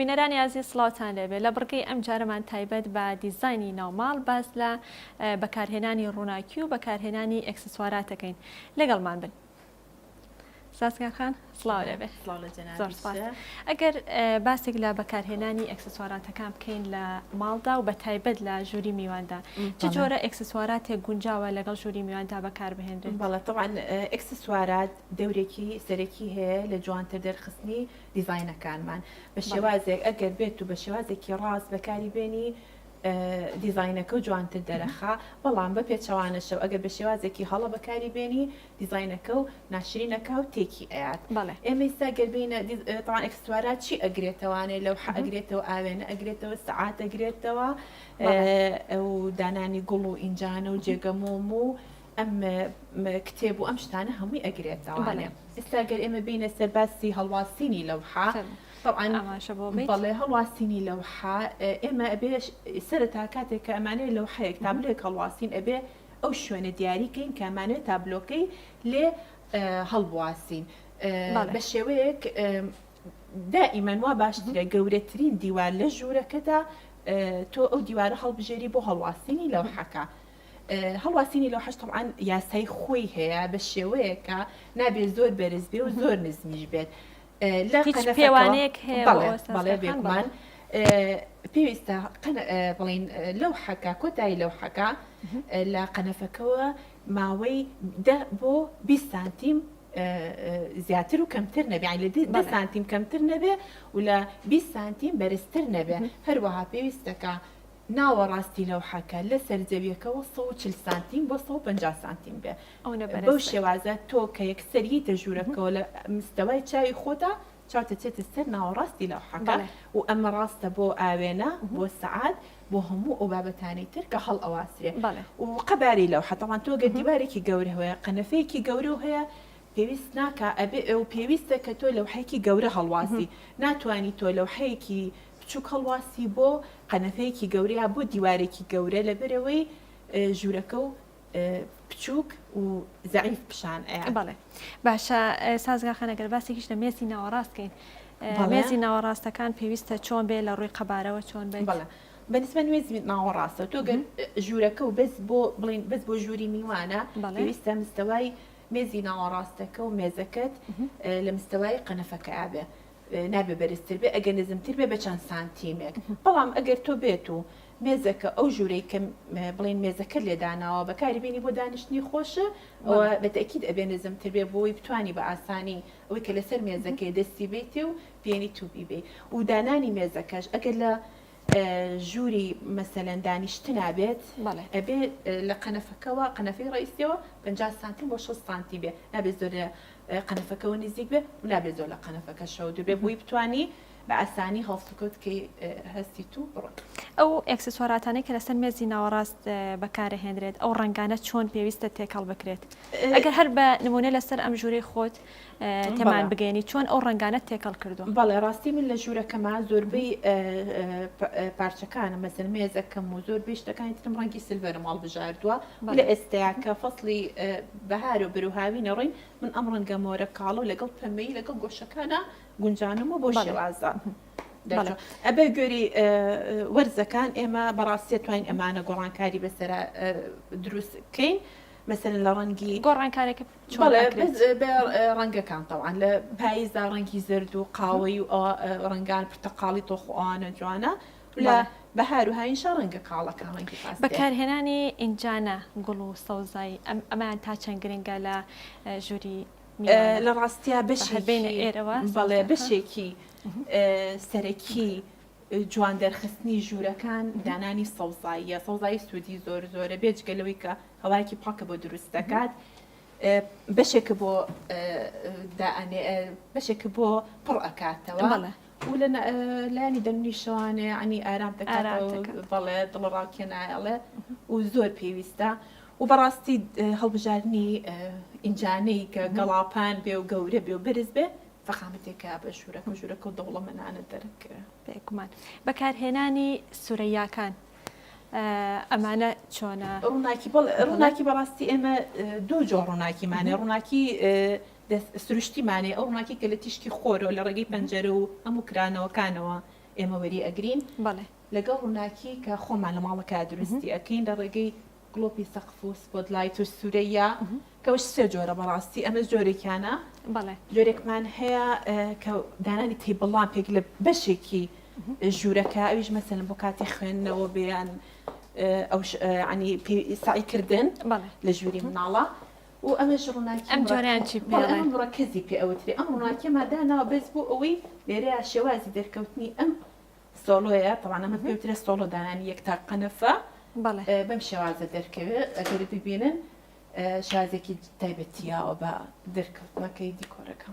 بینەرانی ئازیز سڵاوتان لێبێ لە بڕگەی ئەم جارەمان تایبەت بە دیزاینی ناوماڵ باس لە بەکارهێنانی ڕووناکی و بەکارهێنانی ئەکسسوارات دەکەین لەگەڵمان بن. ساسکا خان سڵاو لێبێ. زۆر سپاس. ئەگەر باسێک لە بەکارهێنانی ئەکسسواراتەکان بکەین لە ماڵدا و بە تایبەت لە ژووری میواندا چ جۆرە ئەکسسواراتێک گونجاوە لەگەڵ ژووری میواندا بەکار بهێنرێن؟ بەڵێ طبعاً ئەکسسوارات دەورێکی سەرەکی هەیە لە جوانتر دەرخستنی دیزاینەکانمان بە شێوازێک ئەگەر بێت و بە شێوازێکی ڕاست بەکاری بێنی دیزاینەکە و جوانتر دەرەخا بەڵام بە پێچەوانەشەو ئەگەر بە شێوازێکی هەڵە بەکاری بێنی دیزاینەکە و ناشرینەکە و تێکی ئەیات ئێمە ئێستا گەربینە طبعاً ئەکسسوارات چی ئەگرێتەوانێ لەو ئەگرێتەوە ئاوێنە ئەگرێتەوە سەعات ئەگرێتەوە و دانانی گوڵ و ئینجانە و جێگەمۆم و ئەم کتێب و ئەم شتانە هەمووی ئەگرێتەوانێ ئێستا گەر ئێمە بینە سەرباسی هەڵواسینی لەوحە طبعاً بەڵێ هەڵواسینی لەوحە ئێمە ئەبێ سەرەتا کاتێک کە ئەمانەیە لەوحەیەک تابلۆیەک هەڵواسین ئەبێ ئەو شوێنە دیاریکەین کە ئەمانەوێت تابلۆکەی لێ هەڵبواسین بە شێوەیەک دائیمەن وا باشترە گەورەترین دیوار لە ژوورەکەدا تۆ ئەو دیوارە هەڵبژێری بۆ هەڵواسینی لەوحەکە. هەڵواسینی لەوحەش طبعاً یاسای خۆی هەیە بە شێوەیەکە نابێت زۆر بەرز بێ و زۆر نزمیش بێت. پێوانەیەک هەیە بەڵێ بێگومان پێویستە بڵین لەو حەکە کۆتایی لەو حەکە لە قەنەفەکەوە ماوەی 10 بۆ 20 سانتیم زیاتر و کەمتر نەبێ لە 10 سانتیم کەمتر نەبێ و لە 20 سانتیم بەرزتر نەبێ هەروەها پێویستەکە ناوەڕاستی لەو حەکە لە سەرجەویەکەەوە 140 سانتیم بۆ 150 سانتیم بێ بەو شێوازە تۆ کە یەکسەریتە ژوورەکەەوە لە مستەوای چاوی خۆتا چاوتە چێتە سەر ناوەڕاستی لەو حەکە و ئەمە ڕاستە بۆ ئاوێنە بۆ سەعات بۆ هەموو ئەو بابەتانی تر کە هەڵ ئەواسرێ و قەباری لەو حەتەوان تۆ گە دیوارێکی گەورە هەیە قەنەفەیەکی گەورە هەیە پێویست ناکە ئەبێ ئەو پێویستە کە تۆ لەوحەیەکی گەورە هەڵواسی ناتوانانی تۆ لەوحەیەکی بچووک هەڵواسی بۆ قەنەفەیەکی گەورەیە بۆ دیوارێکی گەورە لەبەرەوەی ژوورەکە و بچووک و زەعیف پیشان ئەیە. بەڵێ باشە سازگاخان ئەگەر باسێکیش لە مێزی ناوەڕاستکەین مێزی ناوەڕاستەکان پێویستە چۆن بێ لە ڕووی قەبارەوە چۆن بێت؟ بەڵێ بەنسبە مێزی ناوەڕاستە تۆ گەر ژوورەکە و بەس بۆ بڵین بەس بۆ ژووری میوانە پێویستە مستەوای مێزی ناوەڕاستەکە و مێزەکەت لە مستەوای قەنەفەکە ئابێ نابێ بەرزتر بێ ئەگەر نزمتر بێ بە چەند سانتیمێک بەڵام ئەگەر تۆ بێت و مێزەکە ئەو ژوورەی کە بڵین مێزەکە لێداناوە بەکاری بینی بۆ دانیشتنی خۆشە ئەوە بەتەکید ئەبێ نزمتر بێ بۆی بتوانی بە ئاسانی ئەوەی کە لەسەر مێزەکەی دەستی بێتێ و پێنی تووبی بێ و دانانی مێزەکەش ئەگەر لە ژووری مەسەلەن دانیشتنا بێت ئەبێ لە قەنەفەکەەوە قەنەفەی ڕئیسیەوە 50 سانتیم بۆ 6 سانتی بێ نابێت زۆر قەنەفەکەەوە نزیک بێ و نابێت زۆر لە قەنەفەکە شەود بێ بووی بتوانی بە ئاسانی هەڵسوکەوت کە هەستی تو بڕۆن. ئەو ئەکسسواراتانەی کە لەسەر مێزی ناوەڕاست بەکارهێنرێت ئەو ڕنگانە چۆن پێویستە تێکەڵ بکرێت ئەگەر هەر بە نمونە لەسەر ئەم ژوورەی خۆت تێمان بگەێنی چۆن ئەو ڕنگانە تێکەڵ کردو؟ بەڵێ ڕاستی من لە ژوورەکەما زۆربەی پارچەکانە مەسەر مێزەکەم و زۆربەی شتەکانی ترم ڕەنگی سلڤەرم هەڵبژاردووە لە ئێستایا کە فەسڵی بەهار و بەروهاوی نەڕۆین من ئەم ڕەنگە مۆرە کاڵە و لەگەڵ پەمەی لەگەڵ گۆشەکانە گونجانمە بۆ شێوازە. ئەبێ گوێری وەرزەکان ئێمە بەڕاستی توانین ئەمانە گۆڕانکاری بەسەر دروستکەین مەسەرن لە ڕەنگی گۆڕانکارێکە ڕەنگەکان تەوان لە پاییزدا ڕەنگی زرد و قاوەی و ڕەنگان پرتەقاڵی تۆخواانە جوانە لە بەهار و هاینشە ڕەنگە کاڵەکە ڕەنگی بەکارهێنانی ئینجانە گوڵ و سەوزایی ئەمان تا چەند گرنگە لە ژووری لە ڕاستیا بەشێبێنە ئێرەوە بەڵێ بەشێکی سەرەکی جوان دەرخستنی ژوورەکان دانانی سەوزاییە سەوزایی سوودی زۆر زۆرە بێجگەلەوەی کە هەواکی پاکە بۆ دروست دەکات بەشێکە بۆ بەشێکە بۆ پڕ ئەکاتەوە و لە لانی دەنوی شەوانێ عنی ئارام دەکاتەوە بەڵێ دڵڕاکێنایەڵێ و زۆر پێویستە و بەڕاستی هەڵبژاردننی ئینجانەی کە گەڵاپان بێ و گەورە بێ و بەرز بێ فەخامەتێکە بە ژوورەکە ژوورەکە و دەوڵەمەنانە دەرەکە بێگومان بەکارهێنانی سوورەیاکان ئەمانە چۆنە ڕووناکی بەڕاستی ئێمە دوو جۆر ڕووناکیمانێ ڕووناکی سروشتیمانێ ئەو ڕووناکی کە لە تیشکی خۆرەوە لە ڕێگەی پەنجەرە و هەموو کرانەوەکانەوە ئێمە وەری ئەگرین بەڵێ لەگەڵ ڕووناکی کە خۆمان لە ماڵەکە درستی ئەەکەین لە ڕێگەی گلۆپی سەقف و سپۆتلایت و سوورەیە کەەوەش سێ جۆرە بەڕاستی ئەمە جۆرێکیانە بەڵێ جۆرێکمان هەیە کە دانانی تێبڵان پێک لە بەشێکی ژوورەکە ئەویش مەسەن بۆ کاتی خوێندنەوە بێیان ئەو عنی سعیکردن بەڵێ لە ژووری مناڵە و ئەمەش ڕووناکی ئەم جۆریان چی پێڵێن ئەم ڕەکەزی پێ ئەوترێ ئەم ڕووناکیمە داناوە بەس بۆ ئەوەی لێرەیە شێوازی دەرکەوتنی ئەم سۆلۆیە تەوان ئەمە پێوترێ سۆلۆ دانانی یەک تا قەنەفە بەڵێ بەم شێوازە دەرکەوێت ئەگەر ببینن شازێکی تایبەتیاوە بە دەرکەوتنەکەی دیکۆرەکە